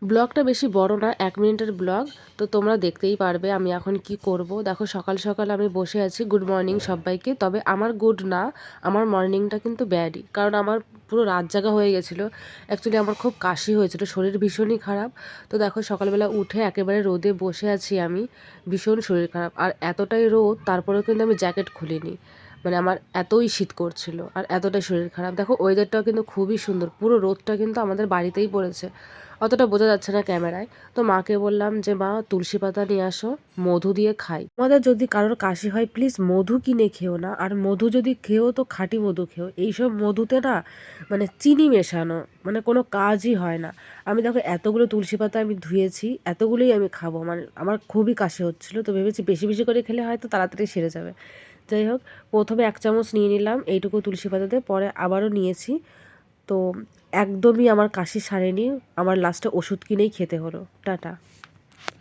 ব্লগটা বেশি বড় না, ১ মিনিটের ব্লগ। তো তোমরা দেখতেই পারবে আমি এখন কি করব। দেখো সকাল সকাল আমি বসে আছি। গুড মর্নিং সব্বাইকে। তবে আমার গুড না, আমার মর্নিংটা কিন্তু ব্যাডই। কারণ আমার পুরো রাত জাগা হয়ে গেছিলো। অ্যাকচুয়ালি আমার খুব কাশি হয়েছিল, শরীর ভীষণই খারাপ। তো দেখো সকালবেলা উঠে একেবারে রোদে বসে আছি আমি, ভীষণ শরীর খারাপ। আর এতটাই রোদ, তারপরেও কিন্তু আমি জ্যাকেট খুলিনি। মানে আমার এতই শীত করছিল আর এতটাই শরীর খারাপ। দেখো ওয়েদারটাও কিন্তু খুবই সুন্দর, পুরো রোদটা কিন্তু আমাদের বাড়িতেই পড়েছে, অতটা বোঝা যাচ্ছে না ক্যামেরায়। তো মাকে বললাম যে মা তুলসী পাতা নিয়ে আসো, মধু দিয়ে খাই। তোমাদের যদি কারোর কাশি হয় প্লিজ মধু কিনে খেও না, আর মধু যদি খেও তো খাঁটি মধু খেও। এইসব মধুতে না মানে চিনি মেশানো, মানে কোনো কাজই হয় না। আমি দেখো এতগুলো তুলসী পাতা আমি ধুয়েছি, এতগুলোই আমি খাবো। মানে আমার খুবই কাশি হচ্ছিলো, তো ভেবেছি বেশি বেশি করে খেলে হয়তো তাড়াতাড়ি সেরে যাবে। যাই হোক, প্রথমে ১ চামচ নিয়ে নিলাম এইটুকু তুলসী পাতাতে, পরে আবারও নিয়েছি। তো একদমই আমার কাশি সারেনি, আমার লাস্টে ওষুধ কিনেই খেতে হলো। টাটা।